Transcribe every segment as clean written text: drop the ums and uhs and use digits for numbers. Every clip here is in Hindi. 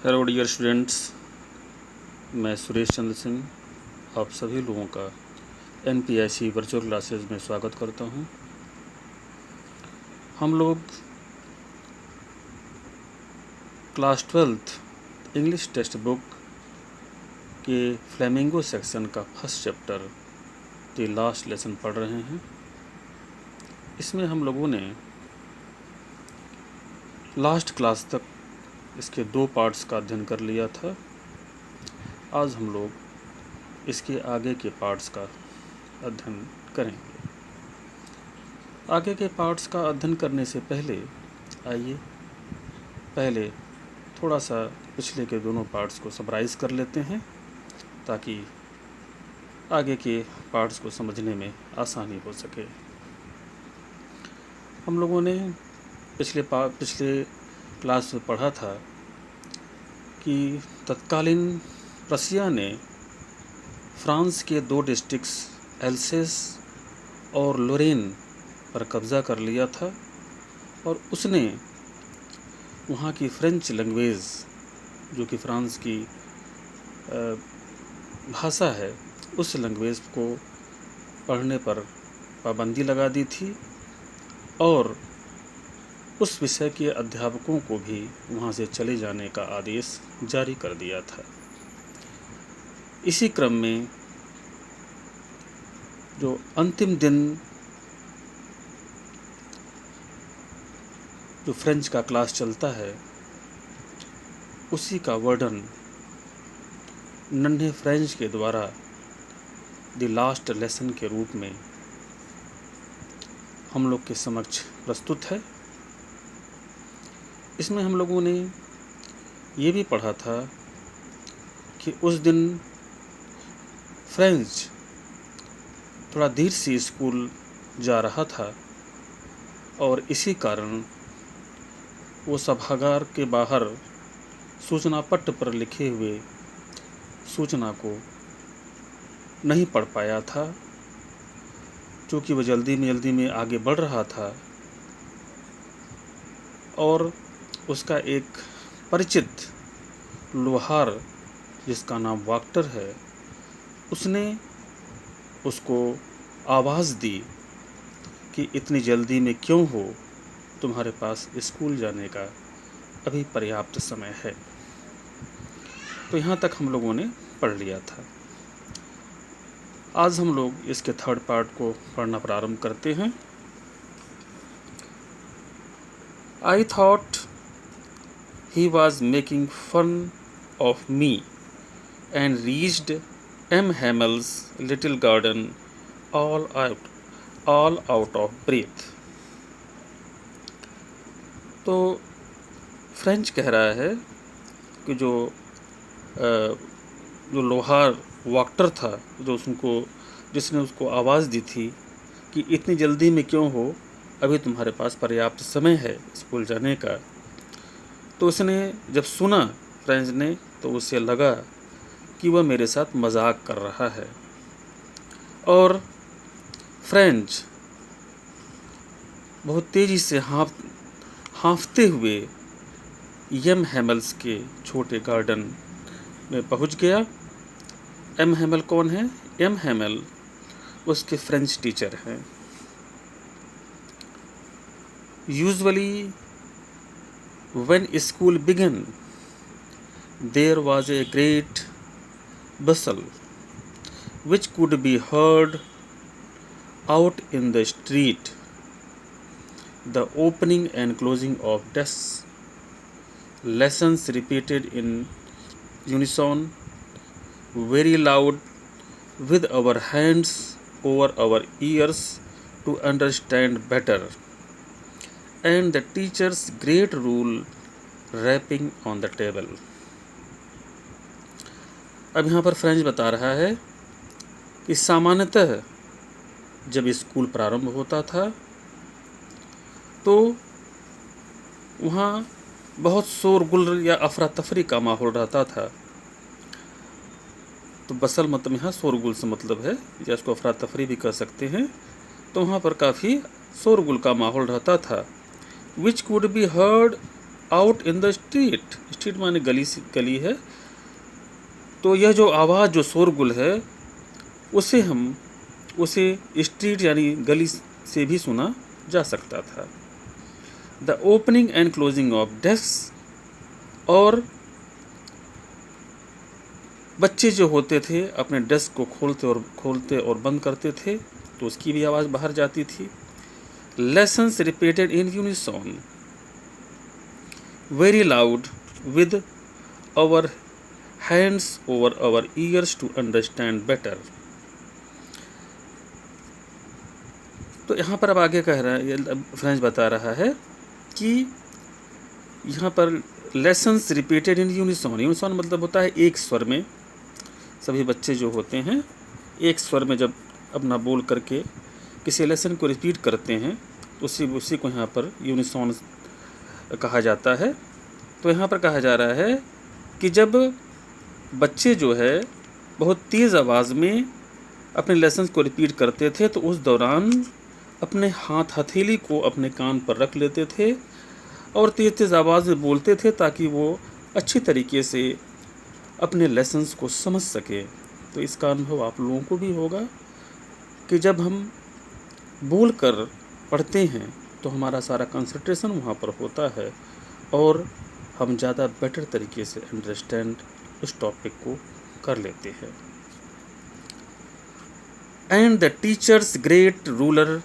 हेलो डियर स्टूडेंट्स, मैं सुरेश चंद्र सिंह आप सभी लोगों का NPIC वर्चुअल क्लासेस में स्वागत करता हूं। हम लोग class 12th English text book के फ्लेमिंगो सेक्शन का first chapter the last lesson पढ़ रहे हैं। इसमें हम लोगों ने लास्ट क्लास तक इसके 2 पार्ट्स का अध्ययन कर लिया था। आज हम लोग इसके आगे के पार्ट्स का अध्ययन करेंगे। आगे के पार्ट्स का अध्ययन करने से पहले आइए पहले थोड़ा सा पिछले के दोनों पार्ट्स को समराइज कर लेते हैं ताकि आगे के पार्ट्स को समझने में आसानी हो सके। हम लोगों ने पिछले क्लास में पढ़ा था कि तत्कालीन प्रशिया ने फ्रांस के 2 डिस्ट्रिक्ट्स एल्सेस और लोरेन पर कब्ज़ा कर लिया था और उसने वहाँ की फ्रेंच लैंग्वेज जो कि फ्रांस की भाषा है उस लैंग्वेज को पढ़ने पर पाबंदी लगा दी थी और उस विषय के अध्यापकों को भी वहाँ से चले जाने का आदेश जारी कर दिया था। इसी क्रम में जो अंतिम दिन जो फ्रेंच का क्लास चलता है उसी का वर्णन नन्हे फ्रेंच के द्वारा द लास्ट लेसन के रूप में हम लोग के समक्ष प्रस्तुत है। इसमें हम लोगों ने ये भी पढ़ा था कि उस दिन फ्रेंच थोड़ा देर से स्कूल जा रहा था और इसी कारण वो सभागार के बाहर सूचना पट्ट पर लिखे हुए सूचना को नहीं पढ़ पाया था। चूँकि वह जल्दी में आगे बढ़ रहा था और उसका एक परिचित लोहार जिसका नाम वाक्टर है उसने उसको आवाज़ दी कि इतनी जल्दी में क्यों हो, तुम्हारे पास स्कूल जाने का अभी पर्याप्त समय है। तो यहाँ तक हम लोगों ने पढ़ लिया था। आज हम लोग इसके 3rd पार्ट को पढ़ना प्रारंभ करते हैं। I thought he was making fun of me and reached M. Hamel's little garden all out of breath। तो फ्रेंच कह रहा है कि जो लोहार वाक्टर था जिसने उसको आवाज़ दी थी कि इतनी जल्दी में क्यों हो, अभी तुम्हारे पास पर्याप्त समय है स्कूल जाने का। तो उसने जब सुना फ्रेंच ने तो उसे लगा कि वह मेरे साथ मजाक कर रहा है और फ्रेंच बहुत तेज़ी से हाँफते हुए एम हैमल्स के छोटे गार्डन में पहुंच गया। एम हैमल कौन है? एम हैमल उसके फ्रेंच टीचर हैं। Usually when school began there was a great bustle which could be heard out in the street, the opening and closing of desks, lessons repeated in unison very loud with our hands over our ears to understand better, and the teacher's great rule rapping on the table। अब यहाँ पर फ्रेंच बता रहा है कि सामान्यतः जब स्कूल प्रारंभ होता था तो वहाँ बहुत शोरगुल या अफरा तफरी का माहौल रहता था। तो बसल मतलब यहाँ शोरगुल से मतलब है, या इसको अफरा तफरी भी कह सकते हैं। तो वहाँ पर काफ़ी शोरगुल का माहौल रहता था। which could be heard out in the street, street माने गली है, तो यह जो आवाज़ जो शोरगुल है उसे स्ट्रीट यानी गली से भी सुना जा सकता था। The opening and closing of desk, और बच्चे जो होते थे अपने डेस्क को खोलते और बंद करते थे तो उसकी भी आवाज़ बाहर जाती थी। Lessons repeated in unison very loud with our hands over our ears to understand better. तो यहाँ पर अब आगे कह रहा है, फ्रेंच बता रहा है कि यहाँ पर लेसन्स रिपीटेड इन यूनिसॉन, यूनिसॉन मतलब होता है एक स्वर में। सभी बच्चे जो होते हैं एक स्वर में जब अपना बोल करके किसी लेसन को रिपीट करते हैं तो उसी को यहाँ पर यूनिसॉन कहा जाता है। तो यहाँ पर कहा जा रहा है कि जब बच्चे जो है बहुत तेज़ आवाज़ में अपने लेसन्स को रिपीट करते थे तो उस दौरान अपने हथेली को अपने कान पर रख लेते थे और तेज़ तेज़ आवाज़ में बोलते थे ताकि वो अच्छी तरीके से अपने लेसन्स को समझ सके। तो इसका अनुभव आप लोगों को भी होगा कि जब हम बोल कर पढ़ते हैं तो हमारा सारा कंसंट्रेशन वहाँ पर होता है और हम ज़्यादा बेटर तरीके से अंडरस्टैंड उस टॉपिक को कर लेते हैं। And the teachers great ruler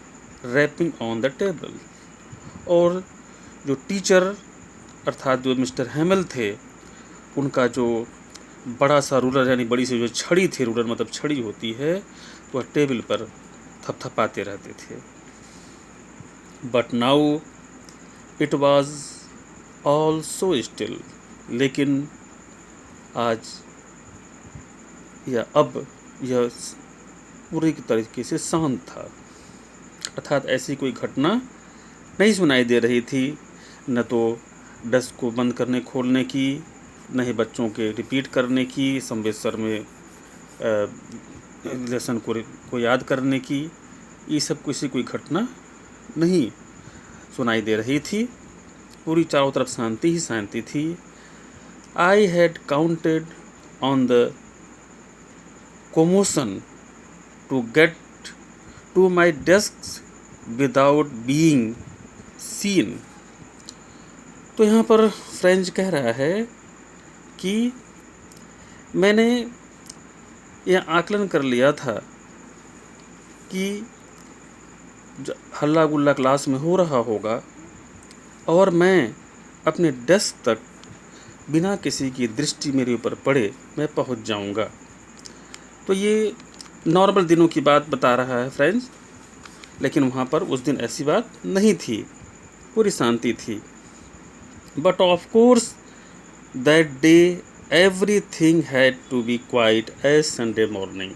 rapping on the table, और जो टीचर अर्थात जो मिस्टर हैमेल थे उनका जो बड़ा सा रूलर यानी बड़ी सी जो छड़ी थी, रूलर मतलब छड़ी होती है, तो वह टेबल पर थपथपाते रहते थे। But now it was all so still, लेकिन आज या अब यह पूरी तरीके से शांत था, अर्थात ऐसी कोई घटना नहीं सुनाई दे रही थी, न तो डेस्क को बंद करने खोलने की, न ही बच्चों के रिपीट करने की, संवेदस्वर में लेसन को याद करने की, ये सब किसी कोई घटना नहीं सुनाई दे रही थी। पूरी चारों तरफ शांति ही शांति थी। I had counted on the commotion to get to my desk without being seen। तो यहाँ पर फ्रेंच कह रहा है कि मैंने यह आकलन कर लिया था कि हल्ला गुल्ला क्लास में हो रहा होगा और मैं अपने डेस्क तक बिना किसी की दृष्टि मेरे ऊपर पड़े मैं पहुँच जाऊँगा। तो ये नॉर्मल दिनों की बात बता रहा है फ्रेंड्स, लेकिन वहाँ पर उस दिन ऐसी बात नहीं थी, पूरी शांति थी। But of course that day everything had to be quiet as Sunday morning.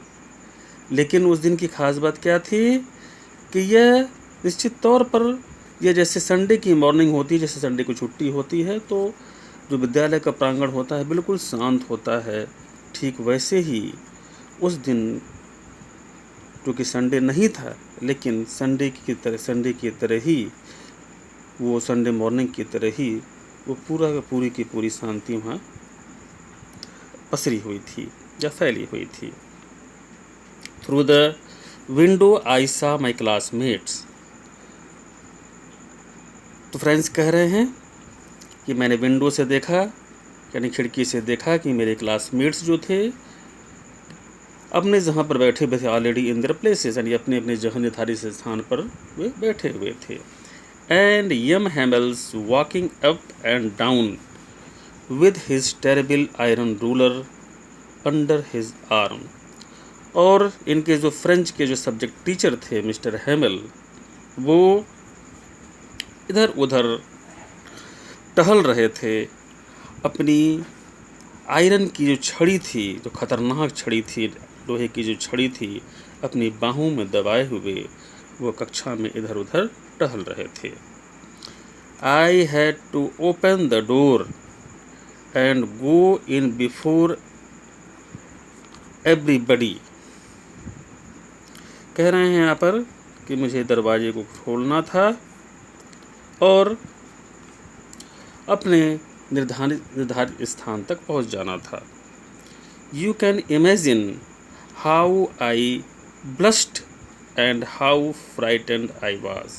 लेकिन उस दिन की खास बात क्या थी कि यह निश्चित तौर पर यह जैसे संडे की मॉर्निंग होती है, जैसे संडे को छुट्टी होती है तो जो विद्यालय का प्रांगण होता है बिल्कुल शांत होता है, ठीक वैसे ही उस दिन जो कि संडे नहीं था लेकिन संडे की तरह ही वो संडे मॉर्निंग की तरह ही वो पूरी की पूरी शांति वहाँ पसरी हुई थी या फैली हुई थी। थ्रू द विंडो आई सा माई क्लासमेट्स। तो फ्रेंड्स कह रहे हैं कि मैंने विंडो से देखा यानी खिड़की से देखा कि मेरे क्लासमेट्स जो थे अपने जहाँ पर बैठे हुए थे ऑलरेडी इन देयर प्लेसेस, यानी अपने अपने जगह निर्धारित स्थान पर वे बैठे हुए थे। And M Hamel's walking up and down with his terrible iron ruler under his arm. और इनके जो फ्रेंच के जो सब्जेक्ट टीचर थे मिस्टर हैमल, वो इधर उधर टहल रहे थे, अपनी आयरन की जो छड़ी थी, जो खतरनाक छड़ी थी, लोहे की जो छड़ी थी, अपनी बाहों में दबाए हुए वो कक्षा में इधर उधर टहल रहे थे। I had to open the door and go in before everybody. कह रहे हैं यहाँ पर कि मुझे दरवाजे को खोलना था और अपने निर्धारित स्थान तक पहुंच जाना था। You can imagine how I blushed and how frightened I was.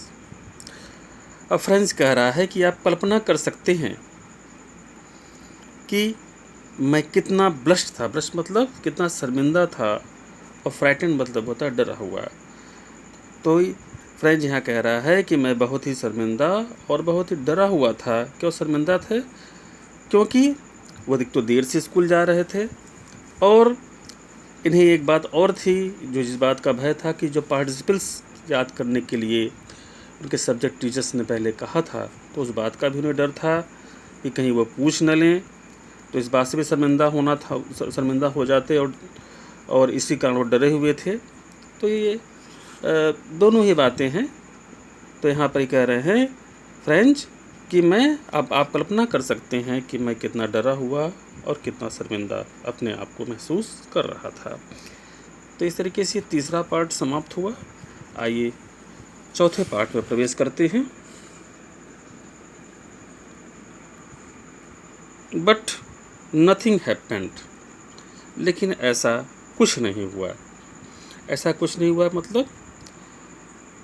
अब फ्रेंच कह रहा है कि आप कल्पना कर सकते हैं कि मैं कितना ब्लश्ड था। ब्लश्ड मतलब कितना शर्मिंदा था, और फ्राइटेंड मतलब होता है डरा हुआ। तो फ्रेंच यहाँ कह रहा है कि मैं बहुत ही शर्मिंदा और बहुत ही डरा हुआ था। क्यों शर्मिंदा थे? क्योंकि वो एक तो देर से स्कूल जा रहे थे, और इन्हें एक बात और थी, जो जिस बात का भय था कि जो पार्टिसिपल्स याद करने के लिए उनके सब्जेक्ट टीचर्स ने पहले कहा था, तो उस बात का भी उन्हें डर था कि कहीं वो पूछ न लें। तो इस बात से भी शर्मिंदा हो जाते, और इसी कारण वो डरे हुए थे। तो ये दोनों ही बातें हैं। तो यहाँ पर ही कह रहे हैं फ्रेंच कि अब आप कल्पना कर सकते हैं कि मैं कितना डरा हुआ और कितना शर्मिंदा अपने आप को महसूस कर रहा था। तो इस तरीके से तीसरा पार्ट समाप्त हुआ। आइए चौथे पार्ट में प्रवेश करते हैं। बट नथिंग हैपेंड, लेकिन ऐसा कुछ नहीं हुआ। ऐसा कुछ नहीं हुआ मतलब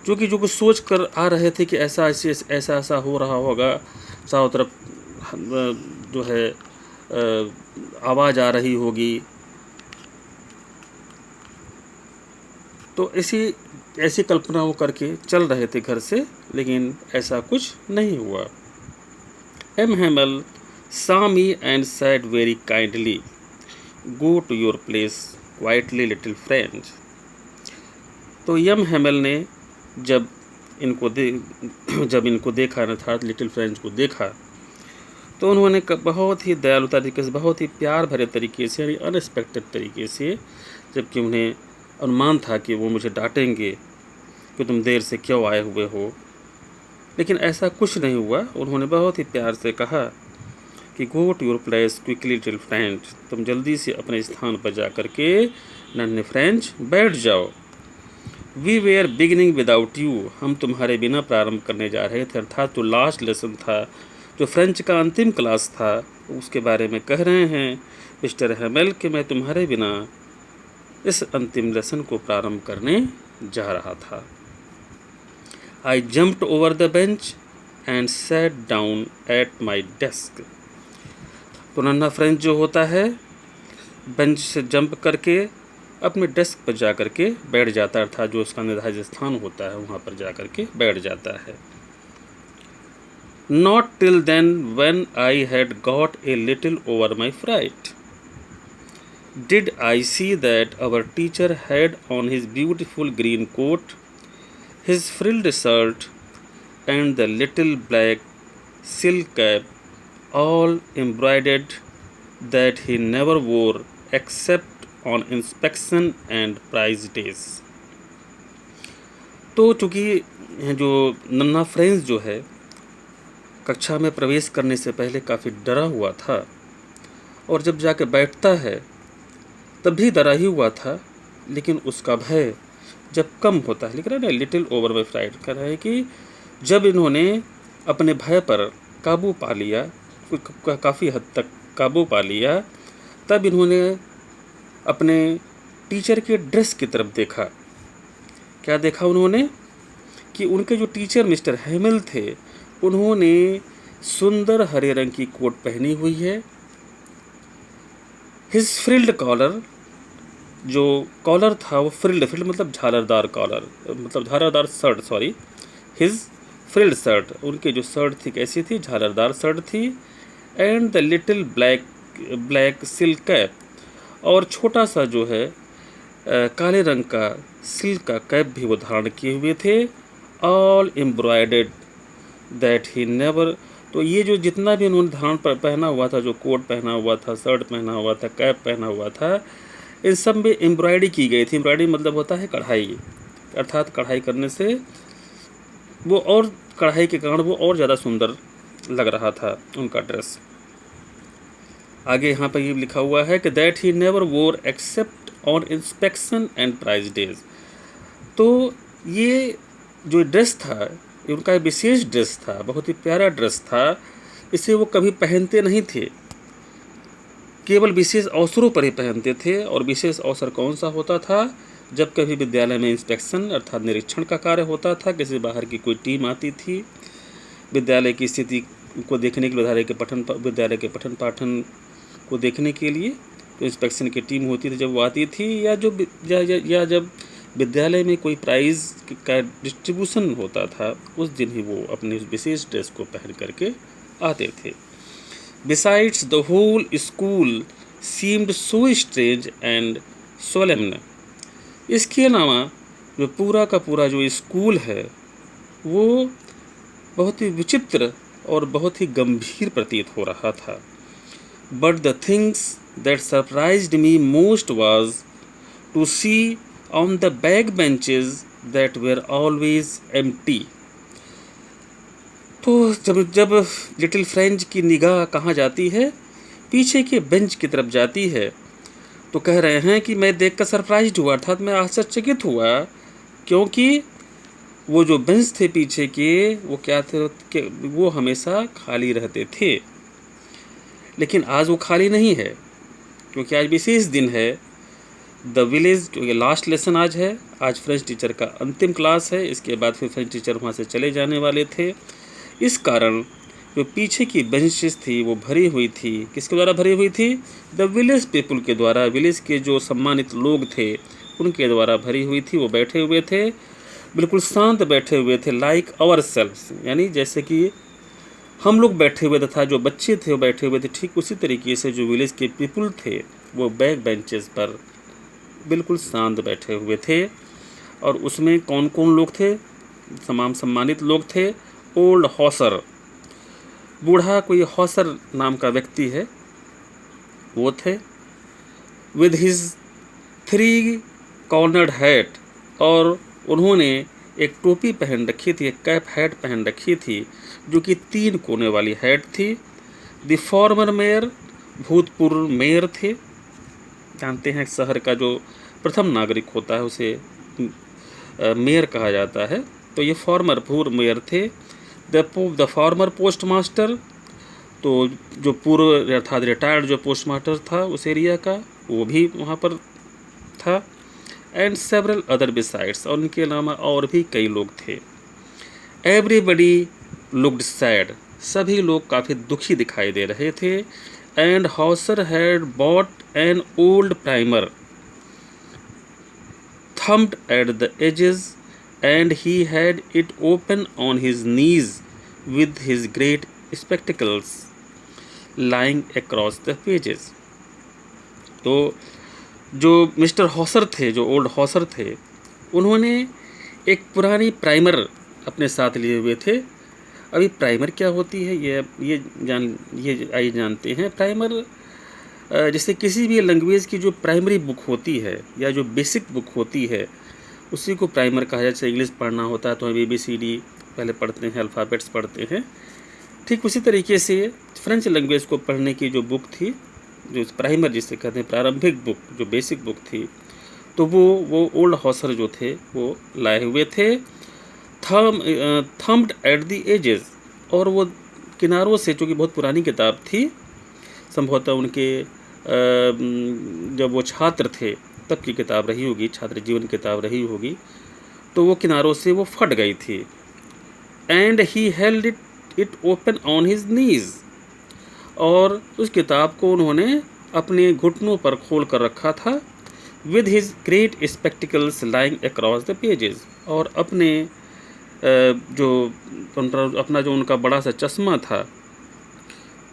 जो कुछ सोच कर आ रहे थे कि ऐसा हो रहा होगा, चारों तरफ जो है आवाज़ आ रही होगी, तो ऐसी कल्पना वो करके चल रहे थे घर से, लेकिन ऐसा कुछ नहीं हुआ। M Hamel saw me and said very kindly, "Go to your place quietly, little French." तो यम हेमल ने जब इनको देखा, अर्थात लिटिल फ्रेंच को देखा, तो उन्होंने बहुत ही दयालुता तरीके से, बहुत ही प्यार भरे तरीके से, यानी अनएक्सपेक्टेड तरीके से, जबकि उन्हें अनुमान था कि वो मुझे डांटेंगे कि तुम देर से क्यों आए हुए हो, लेकिन ऐसा कुछ नहीं हुआ। उन्होंने बहुत ही प्यार से कहा कि go to your place quickly little French, तुम जल्दी से अपने स्थान पर जा कर के नन्हे फ्रेंच बैठ जाओ। We were beginning without you, हम तुम्हारे बिना प्रारंभ करने जा रहे थे। अर्थात जो लास्ट लेसन था, जो फ्रेंच का अंतिम क्लास था, उसके बारे में कह रहे हैं मिस्टर हेमल कि मैं तुम्हारे बिना इस अंतिम लेसन को प्रारंभ करने जा रहा था। आई jumped over the bench and sat down at my desk. तो नन्हा फ्रेंच जो होता है, बेंच से जंप करके अपने डेस्क पर जा कर के बैठ जाता है, अर्थात जो उसका निर्धारित स्थान होता है वहाँ पर जा कर के बैठ जाता है। Not till then, when I had got a little over my fright, did I see that our teacher had on his beautiful green coat, his frilled shirt, and the little black silk cap, all embroidered, that he never wore except on inspection and prize days. तो चूँकि जो नन्हा फ्रेंच जो है कक्षा में प्रवेश करने से पहले काफ़ी डरा हुआ था, और जब जाके बैठता है तब भी डरा ही हुआ था, लेकिन उसका भय जब कम होता है, लिख रहा है ना लिटिल ओवर माई फ्राइट, कह रहा है कि जब इन्होंने अपने भय पर काबू पा लिया, काफ़ी हद तक काबू पा लिया, तब इन्होंने अपने टीचर के ड्रेस की तरफ देखा। क्या देखा उन्होंने? कि उनके जो टीचर मिस्टर हेमल थे, उन्होंने सुंदर हरे रंग की कोट पहनी हुई है। हिज फ्रिल्ड कॉलर, जो कॉलर था वो फ्रिल्ड मतलब झालरदार कॉलर, मतलब झालरदार shirt, sorry, his frilled shirt, उनके जो शर्ट थी कैसी थी? झालरदार शर्ट थी। And the little black silk cap, और छोटा सा जो है काले रंग का सिल्क का कैप भी वो धारण किए हुए थे। All embroidered that he never, तो ये जो जितना भी उन्होंने धारण पर पहना हुआ था, जो कोट पहना हुआ था, शर्ट पहना हुआ था, कैप पहना हुआ था, इन सब में एम्ब्रॉयडरी की गई थी। एम्ब्रॉयडरी मतलब होता है कढ़ाई, अर्थात कढ़ाई करने से वो, और कढ़ाई के कारण वो और ज़्यादा सुंदर लग रहा था उनका ड्रेस। आगे यहाँ पर ये लिखा हुआ है कि that he never wore except on inspection and prize days. तो ये जो ड्रेस था, उनका विशेष ड्रेस था, बहुत ही प्यारा ड्रेस था, इसे वो कभी पहनते नहीं थे, केवल विशेष अवसरों पर ही पहनते थे। और विशेष अवसर कौन सा होता था? जब कभी विद्यालय में इंस्पेक्शन अर्थात निरीक्षण का कार्य होता था, किसी बाहर की कोई टीम आती थी विद्यालय की स्थिति को देखने के लिए, विद्यालय के पठन पाठन को देखने के लिए, तो इंस्पेक्शन की टीम होती थी जब वो आती थी, या जब विद्यालय में कोई प्राइज़ का डिस्ट्रीब्यूशन होता था, उस दिन ही वो अपने विशेष ड्रेस को पहन करके आते थे। Besides, the whole school seemed so strange and solemn. इसके अलावा जो पूरा का पूरा जो स्कूल है वो बहुत ही विचित्र और बहुत ही गंभीर प्रतीत हो रहा था। But the things that surprised me most was to see on the back benches that were always empty. तो जब लिटिल फ्रेंच की निगाह कहाँ जाती है? पीछे के बेंच की तरफ जाती है। तो कह रहे हैं कि मैं देखकर सरप्राइज्ड हुआ, अर्थात मैं आश्चर्यचकित हुआ, क्योंकि वो जो बेंच थे पीछे के वो क्या थे कि वो हमेशा खाली रहते थे। लेकिन आज वो खाली नहीं है, क्योंकि आज विशेष दिन है, द विलेज, क्योंकि लास्ट लेसन आज है। आज फ्रेंच टीचर का अंतिम क्लास है, इसके बाद फिर फ्रेंच टीचर वहाँ से चले जाने वाले थे। इस कारण जो पीछे की बेंचेस थी वो भरी हुई थी। किसके द्वारा भरी हुई थी? द विलेज पीपुल के द्वारा, विलेज के जो सम्मानित लोग थे उनके द्वारा भरी हुई थी। वो बैठे हुए थे, बिल्कुल शांत बैठे हुए थे, लाइक आवर सेल्व्स, यानी जैसे कि हम लोग बैठे हुए तथा जो बच्चे थे वो बैठे हुए थे, ठीक उसी तरीके से जो विलेज के पीपुल थे वो बैक बेंचेस पर बिल्कुल शांत बैठे हुए थे। और उसमें कौन कौन लोग थे? तमाम सम्मानित लोग थे। ओल्ड हॉसर, बूढ़ा कोई हॉसर नाम का व्यक्ति है, वो थे। विद हिज 3 कॉर्नर्ड हैट, और उन्होंने एक टोपी पहन रखी थी, एक कैप हैट पहन रखी थी, जो कि 3 कोने वाली हैट थी। द फॉर्मर मेयर, भूतपूर्व मेयर थे। जानते हैं शहर का जो प्रथम नागरिक होता है उसे मेयर कहा जाता है, तो ये फॉर्मर पूर्व मेयर थे। द फॉर्मर पोस्ट मास्टर, तो जो पूर्व अर्थात रिटायर्ड जो पोस्ट मास्टर था उस एरिया का, वो भी वहाँ पर था। एंड सेवरल अदर बिसाइड्स, और उनके अलावा और भी कई लोग थे। एवरीबडी लुक्ड सैड, सभी लोग काफ़ी दुखी दिखाई दे रहे थे। And Hauser had bought an old primer thumbed at the edges, and he had it open on his knees with his great spectacles lying across the pages. तो जो मिस्टर हॉसर थे, जो ओल्ड हॉसर थे, उन्होंने एक पुरानी प्राइमर अपने साथ लिए हुए थे। अभी प्राइमर क्या होती है ये आइए जानते हैं। प्राइमर जैसे किसी भी लैंग्वेज की जो प्राइमरी बुक होती है या जो बेसिक बुक होती है उसी को प्राइमर कहा जाता है। इंग्लिश पढ़ना होता है तो हम ABCD पहले पढ़ते हैं, अल्फ़ाबेट्स पढ़ते हैं। ठीक उसी तरीके से फ्रेंच लैंग्वेज को पढ़ने की जो बुक थी, जो प्राइमर जिसे कहते हैं, प्रारंभिक बुक, जो बेसिक बुक थी, तो वो ओल्ड हॉसर जो थे वो लाए हुए थे। थम्ड एट द एजेस, और वो किनारों से, चूँकि बहुत पुरानी किताब थी, संभवतः उनके जब वो छात्र थे तब की किताब रही होगी, छात्र जीवन किताब रही होगी, तो वो किनारों से वो फट गई थी। And he held it open on his knees, और उस किताब को उन्होंने अपने घुटनों पर खोल कर रखा था। With his great spectacles lying across the pages, और अपने अपना जो उनका बड़ा सा चश्मा था,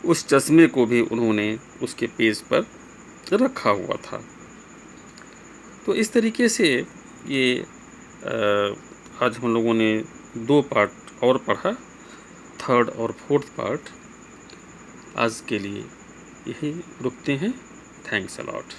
उस चश्मे को भी उन्होंने उसके पेज पर रखा हुआ था। तो इस तरीके से ये आज हम लोगों ने 2 पार्ट और पढ़ा, 3rd और 4th पार्ट। आज के लिए यही रुकते हैं। Thanks a lot.